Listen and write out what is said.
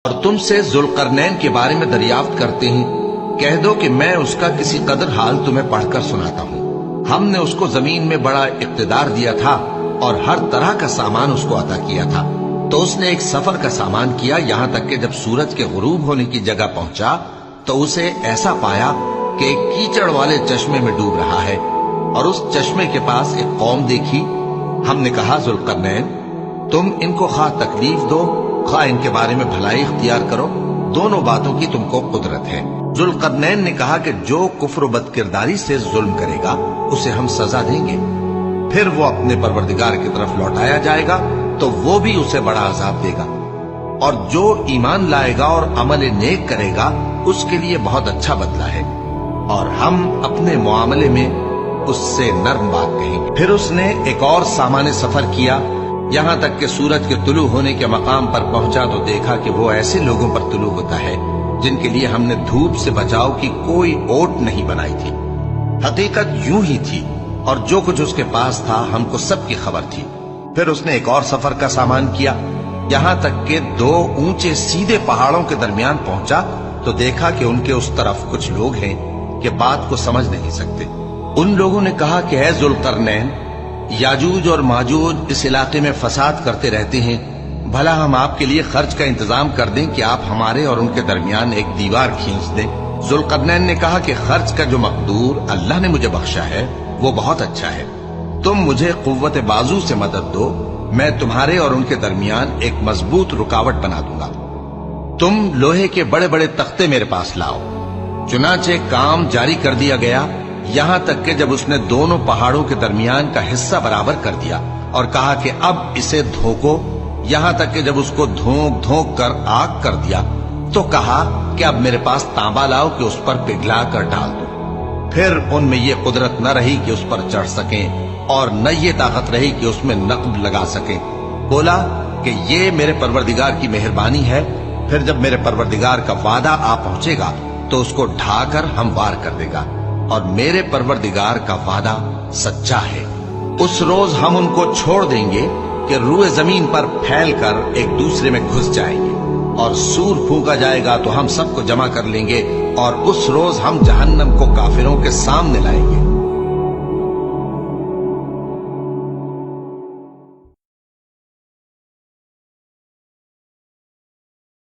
اور تم سے ذوالقرنین کے بارے میں دریافت کرتے ہیں، کہہ دو کہ میں اس کا کسی قدر حال تمہیں پڑھ کر سناتا ہوں۔ ہم نے اس کو زمین میں بڑا اقتدار دیا تھا اور ہر طرح کا سامان اس کو عطا کیا تھا، تو اس نے ایک سفر کا سامان کیا، یہاں تک کہ جب سورج کے غروب ہونے کی جگہ پہنچا تو اسے ایسا پایا کہ ایک کیچڑ والے چشمے میں ڈوب رہا ہے، اور اس چشمے کے پاس ایک قوم دیکھی۔ ہم نے کہا ذوالقرنین، تم ان کو خواہ تکلیف دو خواہ ان کے بارے میں بھلائی اختیار کرو، دونوں باتوں کی تم کو قدرت ہے۔ ذوالقرنین نے کہا کہ جو کفر و بد کرداری سے ظلم کرے گا اسے ہم سزا دیں گے، پھر وہ اپنے پروردگار کی طرف لوٹایا جائے گا تو وہ بھی اسے بڑا عذاب دے گا، اور جو ایمان لائے گا اور عمل نیک کرے گا اس کے لیے بہت اچھا بدلہ ہے، اور ہم اپنے معاملے میں اس سے نرم بات کہیں گے۔ پھر اس نے ایک اور سامان سفر کیا، یہاں تک کہ سورج کے طلوع ہونے کے مقام پر پہنچا تو دیکھا کہ وہ ایسے لوگوں پر طلوع ہوتا ہے جن کے لیے ہم نے دھوپ سے بچاؤ کی کوئی اوٹ نہیں بنائی تھی۔ حقیقت یوں ہی تھی، اور جو کچھ اس کے پاس تھا ہم کو سب کی خبر تھی۔ پھر اس نے ایک اور سفر کا سامان کیا، یہاں تک کہ دو اونچے سیدھے پہاڑوں کے درمیان پہنچا تو دیکھا کہ ان کے اس طرف کچھ لوگ ہیں کہ بات کو سمجھ نہیں سکتے۔ ان لوگوں نے کہا کہ اے ذوالقرنین، یاجوج اور ماجوج اس علاقے میں فساد کرتے رہتے ہیں، بھلا ہم آپ کے لیے خرچ کا انتظام کر دیں کہ آپ ہمارے اور ان کے درمیان ایک دیوار کھینچ دیں۔ ذوالقرنین نے کہا کہ خرچ کا جو مقدور اللہ نے مجھے بخشا ہے وہ بہت اچھا ہے، تم مجھے قوت بازو سے مدد دو، میں تمہارے اور ان کے درمیان ایک مضبوط رکاوٹ بنا دوں گا۔ تم لوہے کے بڑے بڑے تختے میرے پاس لاؤ۔ چنانچہ کام جاری کر دیا گیا، یہاں تک کہ جب اس نے دونوں پہاڑوں کے درمیان کا حصہ برابر کر دیا اور کہا کہ اب اسے دھوکو، یہاں تک کہ جب اس کو دھونک دھونک کر آگ کر دیا تو کہا کہ اب میرے پاس تانبا لاؤ کہ اس پر پگھلا کر ڈال دو۔ پھر ان میں یہ قدرت نہ رہی کہ اس پر چڑھ سکیں، اور نہ یہ طاقت رہی کہ اس میں نقب لگا سکیں۔ بولا کہ یہ میرے پروردگار کی مہربانی ہے، پھر جب میرے پروردگار کا وعدہ آ پہنچے گا تو اس کو ڈھا کر ہموار کر دے گا، اور میرے پروردگار کا وعدہ سچا ہے۔ اس روز ہم ان کو چھوڑ دیں گے کہ روئے زمین پر پھیل کر ایک دوسرے میں گھس جائیں گے، اور سور پھونکا جائے گا تو ہم سب کو جمع کر لیں گے، اور اس روز ہم جہنم کو کافروں کے سامنے لائیں گے۔